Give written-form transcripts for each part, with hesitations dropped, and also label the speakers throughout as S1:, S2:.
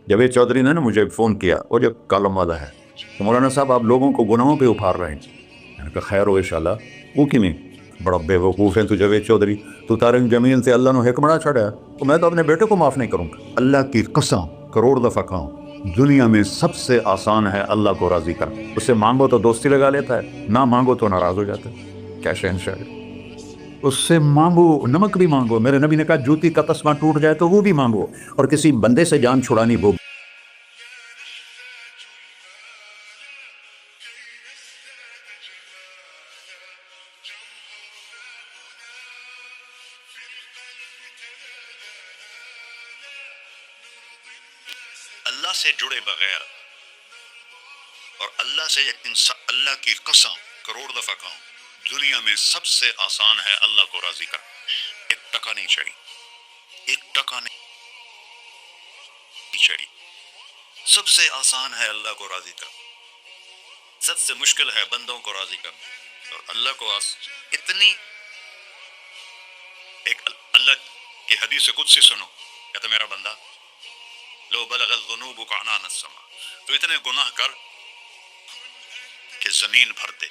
S1: جاوید چودھری نے مجھے فون کیا، وہ جو کالم والا ہے، کہ مولانا صاحب آپ لوگوں کو گناہوں پہ ابھار رہے ہیں۔ میں نے کہا خیر ہو انشاءاللہ۔ وہ کی نہیں بڑا بے وقوف ہے تو جاوید چودھری، تو طارق جمیل سے اللہ نے حکمراں چھڑا، تو میں تو اپنے بیٹے کو معاف نہیں کروں گا۔ اللہ کی قسم کروڑ دفعہ کہوں، دنیا میں سب سے آسان ہے اللہ کو راضی کرنا۔ اس سے مانگو تو دوستی لگا لیتا ہے، نہ مانگو تو ناراض ہو جاتا ہے۔ کیا شہنشاہ ہے! اس سے مانگو، نمک بھی مانگو۔ میرے نبی نے کہا جوتی کا تسمہ ٹوٹ جائے تو وہ بھی مانگو، اور کسی بندے سے جان چھڑانی وہ۔
S2: اللہ سے جڑے بغیر اور اللہ سے ایک انسان، اللہ کی قسم کروڑ دفعہ کہوں، دنیا میں سب سے آسان ہے اللہ کو راضی کرنا۔ ایک ٹکا نہیں چڑھی، ایک ٹکا نہیں چڑھی۔ سب سے آسان ہے اللہ کو راضی کرنا، سب سے مشکل ہے بندوں کو راضی کرنا۔ اور اللہ کو اتنی ایک اللہ کی حدیث قدسی سنو، کہتا میرا بندہ لو بلغ الذنوب عنان السماء، تو اتنے گناہ کر کہ زمین بھر دے،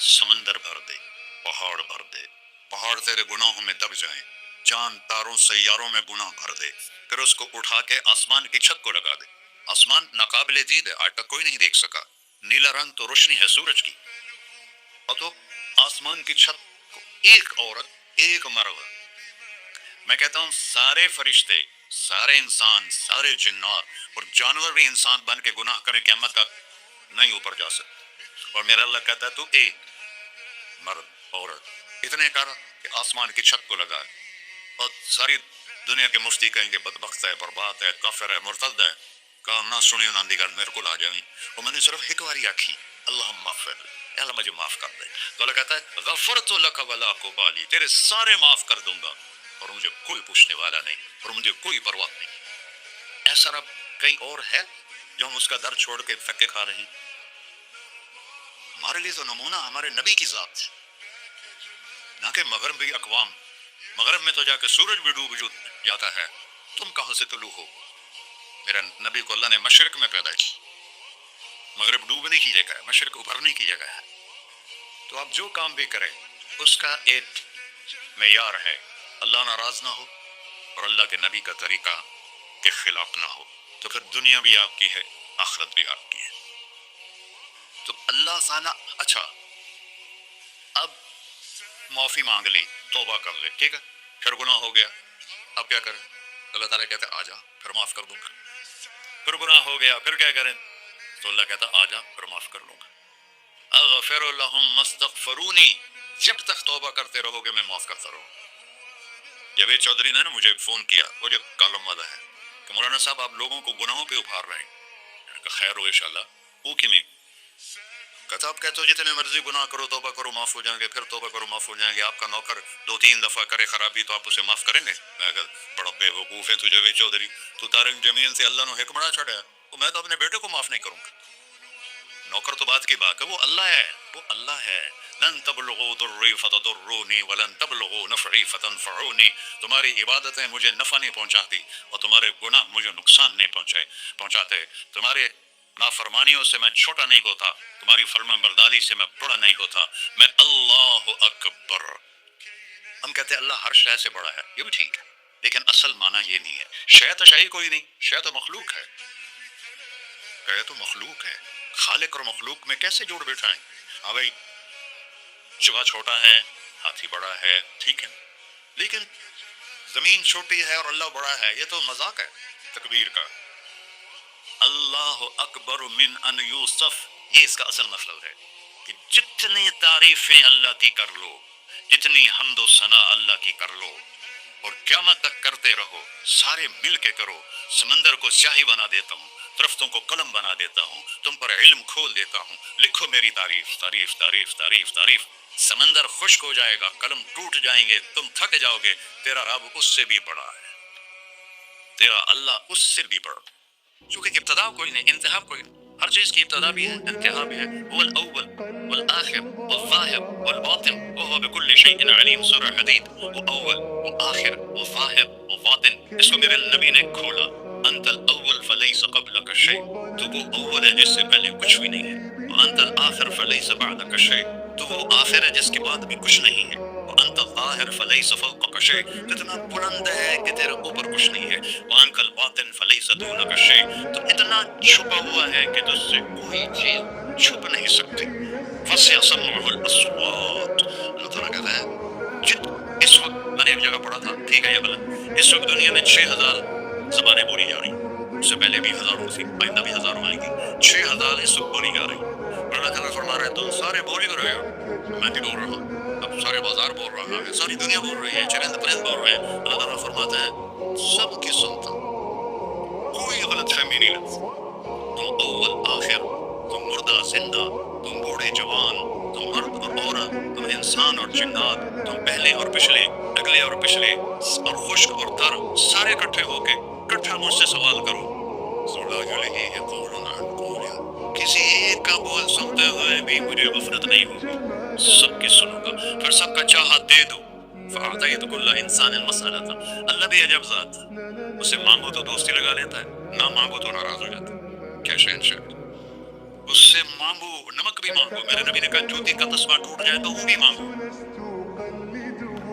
S2: سمندر بھر دے، پہاڑ بھر دے، پہاڑ تیرے گناہوں میں دب جائیں، چاند تاروں سیاروں میں گناہ بھر دے، پھر اس کو اٹھا کے آسمان کی چھت کو لگا دے۔ آسمان ناقابل دید ہے، آج تک کوئی نہیں دیکھ سکا، نیلا رنگ تو روشنی ہے سورج کی، اور تو آسمان کی چھت کو ایک عورت، ایک مرد، میں کہتا ہوں سارے فرشتے، سارے انسان، سارے جنات اور جانور بھی انسان بن کے گناہ کریں، قیامت کا نہیں اوپر جا سکتے۔ اور میرا اللہ کہتا ہے تو ایک مرد عورت اتنے کر کہ آسمان کی چھت کو لگا، اور ساری دنیا کے مفتی کہیں گے بدبخت ہے، برباد ہے، کافر ہے، مرتد ہے، کہا نہ سنی نہ دیگر میرے کو لا جائیں، اور میں نے صرف ایک باری آکھی اللہم اغفر، اے اللہ مجھے معاف کر دے، تو اللہ کہتا ہے غفرت لک ولا ابالی، تیرے سارے معاف کر دوں گا اور مجھے کوئی پوچھنے والا نہیں اور مجھے کوئی پرواہ نہیں۔ ایسا رب کہیں اور ہے جو ہم اس کا در چھوڑ کے پھکے کھا رہے ہیں؟ ہمارے لیے تو نمونہ ہمارے نبی کی ذات، نہ کہ مغربی اقوام۔ مغرب میں تو جا کے سورج بھی ڈوب جاتا ہے، تم کہاں سے طلوع ہو؟ میرا نبی کو اللہ نے مشرق میں پیدا کی، مغرب ڈوبنے کی جگہ ہے، مشرق ابھرنے کی جگہ ہے۔ تو آپ جو کام بھی کریں اس کا ایک معیار ہے، اللہ ناراض نہ ہو اور اللہ کے نبی کا طریقہ کے خلاف نہ ہو، تو پھر دنیا بھی آپ کی ہے، آخرت بھی آپ کی ہے۔ تو اللہ تعالیٰ اچھا اب معافی مانگ لی، توبہ کر لے، ٹھیک ہے، پھر گناہ ہو گیا، اب کیا کریں؟ اللہ تعالیٰ کہتا ہے آ جا پھر معاف کر دوں گا۔ پھر گناہ ہو گیا، پھر کیا کریں؟ تو اللہ کہتا آ جا پھر معاف کر لوں گا۔ اغفر لهم ما استغفرونی، جب تک توبہ کرتے رہو گے میں معاف کرتا رہوں۔ جاوید چودھری نے مجھے فون کیا، وہ جو کالم والا ہے، کہ مولانا صاحب آپ لوگوں کو گناہوں پہ ابھار رہے ہیں۔ میں نے کہا خیر ہو انشاءاللہ۔ وہ کی نہیں کہتا آپ کہتے ہو جتنے مرضی گناہ کرو توبہ کرو معاف ہو جائیں گے، پھر توبہ کرو معاف ہو جائیں گے، آپ کا نوکر 2-3 دفعہ کرے خرابی تو آپ اسے معاف کریں گے؟ میں کہا بڑا بے وقوف ہے تو جاوید چودھری، تو طارق جمیل سے اللہ نے حکمراں چھڑا، تو میں تو اپنے بیٹے کو معاف نہیں کروں گا۔ نوکر تو بات کی بات ہے، وہ اللہ ہے، وہ اللہ ہے۔ لن تبلغوا ضری فتضرونی ولن تبلغوا نفعی فتنفعونی، تمہاری عبادتیں مجھے نفع نہیں پہنچاتی اور تمہارے گناہ مجھے نقصان نہیں پہنچاتے، تمہارے نافرمانیوں سے میں چھوٹا نہیں ہوتا، تمہاری فرمان برداری سے میں بڑا نہیں ہوتا، میں اللہ اکبر۔ ہم کہتے ہیں اللہ ہر شے سے بڑا ہے، یہ بھی ٹھیک ہے، لیکن اصل معنی یہ نہیں ہے۔ شے تو شے کوئی نہیں، شے تو مخلوق ہے، شے تو مخلوق ہے، خالق اور مخلوق میں کیسے جوڑ بیٹھائیں؟ ہاں بھائی چوہا چھوٹا ہے، ہاتھی بڑا ہے، ٹھیک ہے، لیکن زمین چھوٹی ہے اور اللہ بڑا ہے، یہ تو مذاق ہے تکبیر کا۔ اللہ اکبر من ان یوسف، یہ اس کا اصل مطلب ہے کہ جتنی تعریفیں اللہ کی کر لو، جتنی حمد و ثنا اللہ کی کر لو، اور قیامت تک کرتے رہو، سارے مل کے کرو، سمندر کو سیاہی بنا دیتا ہوں، درختوں کو قلم بنا دیتا ہوں، تم پر علم کھول دیتا ہوں، لکھو میری تعریف تعریف تعریف تعریف تعریف۔ سمندر خشک ہو جائے گا، قلم ٹوٹ جائیں گے، تم تھک جاؤ گے، تیرا رب اس سے بھی بڑا ہے، تیرا اللہ اس سے بھی بڑا، چونکہ ابتدا کوئی نہیں، انتہا کوئی نہیں، ہر چیز کی ابتدا بھی ہے انتہا بھی ہے۔ هو الاول والآخر والظاہر والباطن وهو بكل شيء علیم، سورہ حدید، وہ اول وہ آخر وہ ظاہر وہ باطن، اس کو میرے نبی نے کھولا، انت الاول فلیس قبل قبلك شيء، تو وہ اول ہے جس سے پہلے کچھ بھی نہیں ہے، وانت الآخر فلیس بعدك شيء، تو وہ آخر ہے جس کے بعد بھی کچھ نہیں ہے، وانت الظاہر فلیس فوقك شيء، تو اتنا بلند ہے کہ تیرے اوپر کچھ نہیں ہے، وانت الباطن فلیس دونك شيء، تو اتنا چھپا ہوا ہے کہ تجھ سے کوئی چیز چھپ نہیں سکتی، وسع سمعه الاصوات، اللہ تعالیٰ کہتا ہے اس وقت میں نے ایک جگہ پڑھا تھا، ٹھیک ہے یا غلط، اس وقت دنیا میں 6000 زبانیں بولی جا رہی ہیں، اس سے پہلے بھی ہزاروں تھی، آئندہ بھی ہزاروں آئیں گی، 6000 اس وقت بولی جا رہی ہیں، اور اللہ تعالیٰ فرما رہے ہیں تم سارے بول ہی رہے ہو، میں بھی بول رہا ہوں، اب سارے بازار بول رہا ہے، ساری دنیا بول رہی ہے، چرند پرند بول رہے ہیں، اللہ تعالیٰ فرماتا ہے سب کی سنتا ہوں، کوئی غلط فہمی نہیں لگتی، تم اول آخر، تم مردہ زندہ، تم بوڑھے جوان، تم مرد اور عورت، تم انسان اور جنات، تم پہلے اور پچھلے، اگلے اور پچھلے، اور خشک اور تر، سارے اکٹھے ہو کے اکٹھا مجھ سے سوال کرو، کسی ایک کا بول سنتے ہوئے بھی مجھے غفلت نہیں ہوگی، سب کی سنوں گا، پھر سب کا چاہا دے دو، فَأَعْطَيْتُ كُلَّ إِنسَانٍ مَسْأَلَةً، اللہ بھی عجب ذات ہے، اسے مانگو تو دوستی لگا لیتا ہے، نہ مانگو تو ناراض ہو جاتا ہے، کیا شہنشاہ، اس سے مانگو، نمک بھی مانگو، میرے نبی نے کہا جوتی کا تسبہ ٹوٹ جائے تو وہ بھی مانگو،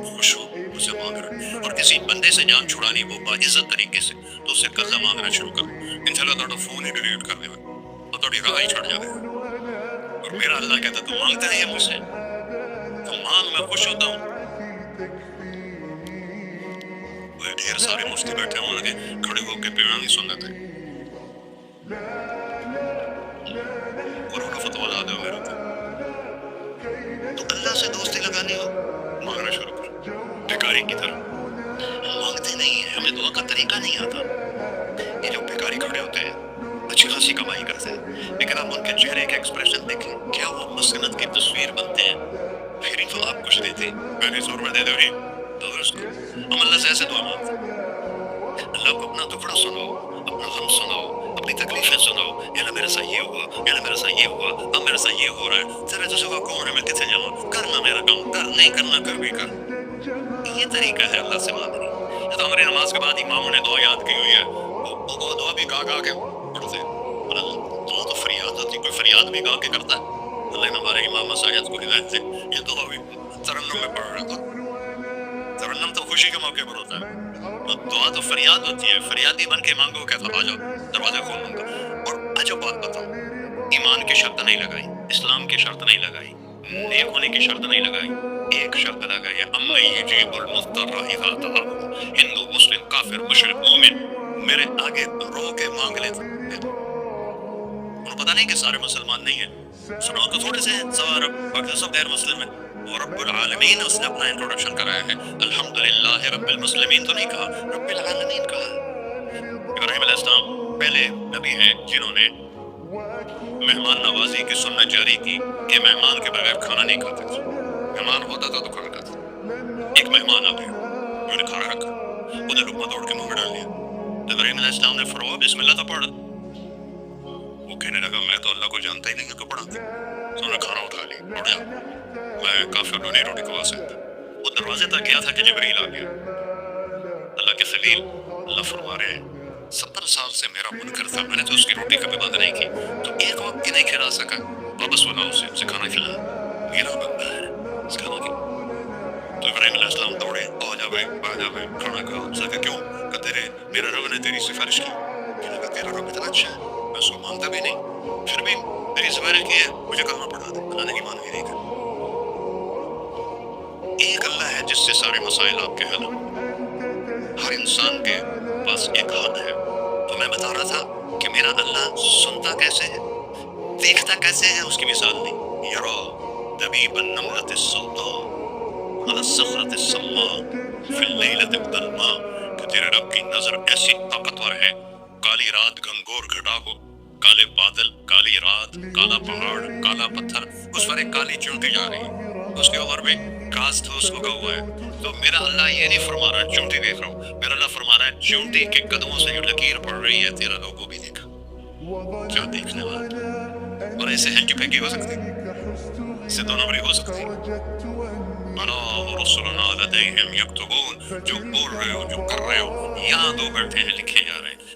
S2: خوش ہو اسے مانگ رہے، اور کسی بندے سے جان چھڑانی وہ باعزت طریقے سے، تو اسے قرضہ مانگنا شروع کرو، انشاءاللہ تھوڑا فون ہی ڈیلیٹ کر دے اور تھوڑی راہ ہی چھڑ جائے، اور میرا اللہ کہتا ہے تو مانگتا نہیں ہے مجھ سے، تو مانگ، میں خوش ہوتا ہوں، وہ ڈھیر سارے مفتی بیٹھے ہوں گے کھڑے ہو کے پیرانی ہی سن لیتے، اور انہوں فتویٰ لا دو میرے تو اللہ سے دوستی لگانی ہو مانگنا شروع کر، بھکاری کی طرح مانگتے نہیں ہیں، ہمیں دعا کا طریقہ نہیں آتا، یہ جو بھکاری کھڑے ہوتے ہیں اچھی خاصی کمائی کرتے ہیں، لیکن آپ ان کے چہرے کے ایکسپریشن دیکھیں، کیا وہ مسکنت کی تصویر بنتے ہیں، پھر ہی تو آپ کچھ دیتے، میں نے 100 روپے دے دو جی تو اس کو ہم اللہ سے ایسے دعا مانگتے ہیں، اللہ کو اپنا دکھڑا سناؤ، اپنا غم سناؤ، اپنی تکلیفیں سناؤ، یا اللہ میرے ساتھ یہ ہوا، یا اللہ میرے ساتھ یہ ہوا، اب میرے ساتھ یہ ہو رہا ہے، تیرے تو سوا کون ہے، میں کتنے جاؤں، کرنا میرا کام، کر نہیں کرنا کر بھی کر، یہ طریقہ ہے اللہ سے مانگنے، تو ہماری نماز کے بعد اماموں نے دعا یاد کی ہوئی ہے، وہ دعا بھی گا گا کے پڑھتے ہیں، دعا تو فریاد ہوتی، کوئی فریاد بھی گا کے کرتا ہے، اللہ نے ہمارے امام مساجد کو ہدایت دے، یہ دعا بھی ترنم میں پڑھ رہا تھا، ترنم تو خوشی کے موقع پر ہوتا ہے، دعا تو فریاد ہوتی ہے، فریادی بن کے مانگو، کہتا آ جاؤ دروازے کھول دوں گا، اور عجب بات بتاؤں، ایمان کی شرط نہیں لگائی، اسلام کی شرط نہیں لگائی، نیک ہونے کی شرط نہیں لگائی، ایک شرط لگائی، اما یجیب المضطر اذا دعاه، ہندو مسلم کافر مشرک مومن میرے آگے رو کے مانگ لیتا، انہوں پتہ نہیں کہ سارے مسلمان نہیں ہیں، سنو تو تھوڑے سے ہیں، سوا عرب، باقی سب غیر مسلم ہیں، وہ رب العالمین اس نے اپنا انٹروڈکشن کرایا ہے، الحمدللہ رب المسلمین تو نہیں کہا، رب العالمین کہا، ابراہیم علیہ السلام پہلے نبی ہیں جنہوں نے مہمان نوازی کی سنت جاری کی کہ مہمان کے بغیر کھانا نہیں کھاتے تھے، مہمان ہوتا تھا تو کھانا کھاتے، ایک مہمان آ گیا، انہوں نے کھانا رکھا، ادھر لقمہ توڑ کے منہ میں ڈال لیا، تو ابراہیم علیہ السلام نے فرمایا بسم اللہ تو پڑھ، وہ کہنے لگا میں تو اللہ کو جانتا ہی نہیں کہ پڑھاتے، تو انہوں نے کھانا اٹھا لیا، اٹھ جا، میں کافر کو نہیں روٹی کھوا سکتا، وہ دروازے تک گیا تھا کہ جبریل آ گیا، اللہ کے خلیل، اللہ فرما رہے ہیں 70 سال سے میرا منکر تھا، میں نے تو اس کی روٹی کبھی بند نہیں کی، تو ایک وقت کی نہیں کھلا سکا، واپس بلاؤ اسے کھانا کھلانا، میرا بندہ ہے اس کھانا کھلانا، تو ابراہیم علیہ السلام دوڑے، آ جا بھائی کھانا کھاؤ، اس نے کہا کیوں، کہ میرے رب نے تیری سفارش کی، کہنے لگا تیرا رب اتنا اچھا ہے، میں اس کو مانتا بھی نہیں، پھر بھی میری سفارش کی ہے، مجھے کلمہ پڑھا دے، اللہ نے ایمان بھی نہیں کہا، ایک اللہ ہے جس سے سارے مسائل آپ کے حل ہیں، ہر انسان کے پاس ایک حد ہے، تو میں بتا رہا تھا کہ میرا اللہ سنتا کیسے ہے، دیکھتا کیسے ہے، اس کی مثال نہیں، یرا دبیب النملۃ السوداء علی الصخرۃ الصماء فی اللیلۃ الظلماء، کہ تیرے رب کی نظر ایسی طاقتور ہے، کالی رات گھنگور گھٹا ہو، کالے بادل، کالی رات، کالا پہاڑ، کالا پتھر، اس پر ایک کالی چونٹی جا رہی ہے، اس کے اوپر بھی گھاس پھوس اگا ہوا ہے، تو میرا اللہ یہ نہیں فرما رہا چونٹی دیکھ رہا ہوں، میرا اللہ فرما رہا ہے چونٹی کے قدموں سے جو لکیر پڑ رہی ہے تیرا لوگو بھی دیکھا، کیا دیکھنے والا، اور ایسے ہینکی پھینکی ہو سکتی، اسے دو نمبری ہو سکتی، انا ورسلنا لدیہم یکتبون، جو بول رہے ہو جو کر رہے ہو یہاں دو بیٹھے ہیں لکھے جا رہے ہیں،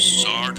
S2: 60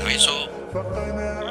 S2: 250